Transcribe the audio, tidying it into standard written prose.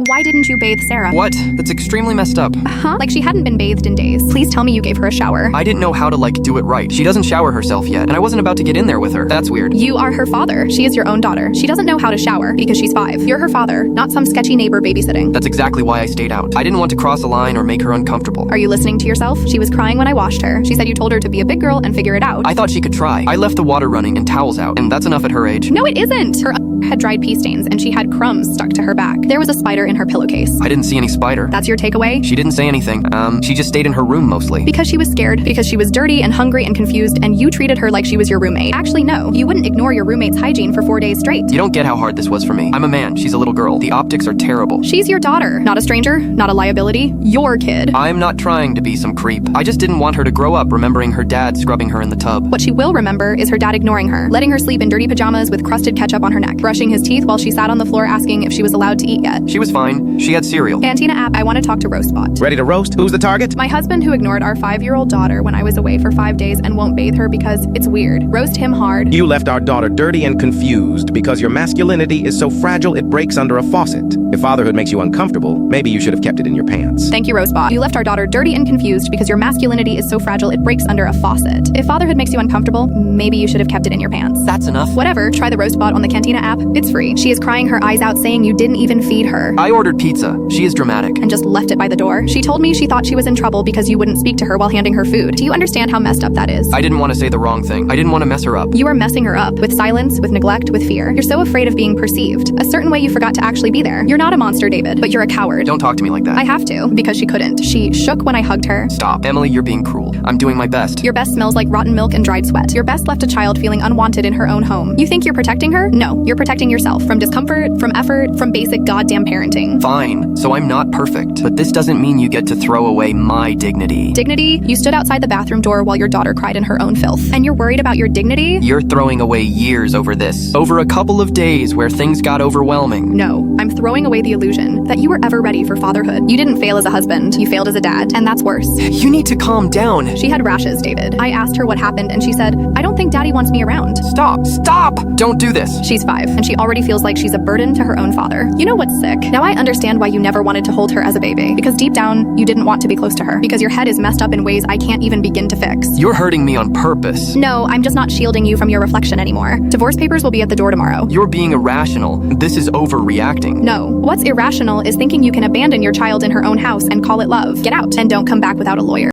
Why didn't you bathe Sarah? What? That's extremely messed up. Huh? Like she hadn't been bathed in days. Please tell me you gave her a shower. I didn't know how to, do it right. She doesn't shower herself yet, and I wasn't about to get in there with her. That's weird. You are her father. She is your own daughter. She doesn't know how to shower because she's 5. You're her father, not some sketchy neighbor babysitting. That's exactly why I stayed out. I didn't want to cross a line or make her uncomfortable. Are you listening to yourself? She was crying when I washed her. She said you told her to be a big girl and figure it out. I thought she could try. I left the water running and towels out, and that's enough at her age. No, it isn't. Her had dried pea stains and she had crumbs stuck to her back. There was a spider in her pillowcase. I didn't see any spider. That's your takeaway? She didn't say anything. She just stayed in her room mostly. Because she was scared, because she was dirty and hungry and confused, and you treated her like she was your roommate. Actually, no. You wouldn't ignore your roommate's hygiene for 4 days straight. You don't get how hard this was for me. I'm a man. She's a little girl. The optics are terrible. She's your daughter. Not a stranger, not a liability. Your kid. I'm not trying to be some creep. I just didn't want her to grow up remembering her dad scrubbing her in the tub. What she will remember is her dad ignoring her, letting her sleep in dirty pajamas with crusted ketchup on her neck, brushing his teeth while she sat on the floor asking if she was allowed to eat yet. She was fine. She had cereal. Cantina app, I want to talk to Roastbot. Ready to roast? Who's the target? My husband who ignored our 5-year-old daughter when I was away for 5 days and won't bathe her because it's weird. Roast him hard. You left our daughter dirty and confused because your masculinity is so fragile it breaks under a faucet. If fatherhood makes you uncomfortable, maybe you should have kept it in your pants. Thank you, Roastbot. You left our daughter dirty and confused because your masculinity is so fragile it breaks under a faucet. If fatherhood makes you uncomfortable, maybe you should have kept it in your pants. That's enough. Whatever, try the Roastbot on the Cantina app. It's free. She is crying her eyes out saying you didn't even feed her. I ordered pizza. She is dramatic. And just left it by the door. She told me she thought she was in trouble because you wouldn't speak to her while handing her food. Do you understand how messed up that is? I didn't want to say the wrong thing. I didn't want to mess her up. You are messing her up with silence, with neglect, with fear. You're so afraid of being perceived. A certain way you forgot to actually be there. You're not a monster, David, but you're a coward. Don't talk to me like that. I have to, because she couldn't. She shook when I hugged her. Stop. Emily, you're being cruel. I'm doing my best. Your best smells like rotten milk and dried sweat. Your best left a child feeling unwanted in her own home. You think you're protecting her? No, you're protecting yourself from discomfort, from effort, from basic goddamn parenting. Fine. So I'm not perfect, but this doesn't mean you get to throw away my dignity. Dignity? You stood outside the bathroom door while your daughter cried in her own filth. And you're worried about your dignity? You're throwing away years over this. Over a couple of days where things got overwhelming. No, I'm throwing away the illusion that you were ever ready for fatherhood. You didn't fail as a husband, you failed as a dad, and that's worse. You need to calm down. She had rashes, David. I asked her what happened and she said, I don't think daddy wants me around. Stop. Stop! Don't do this. She's 5, and she already feels like she's a burden to her own father. You know what's sick? Now I understand why you never wanted to hold her as a baby. Because deep down, you didn't want to be close to her. Because your head is messed up in ways I can't even begin to fix. You're hurting me on purpose. No, I'm just not shielding you from your reflection anymore. Divorce papers will be at the door tomorrow. You're being irrational. This is overreacting. No, what's irrational is thinking you can abandon your child in her own house and call it love. Get out, and don't come back without a lawyer.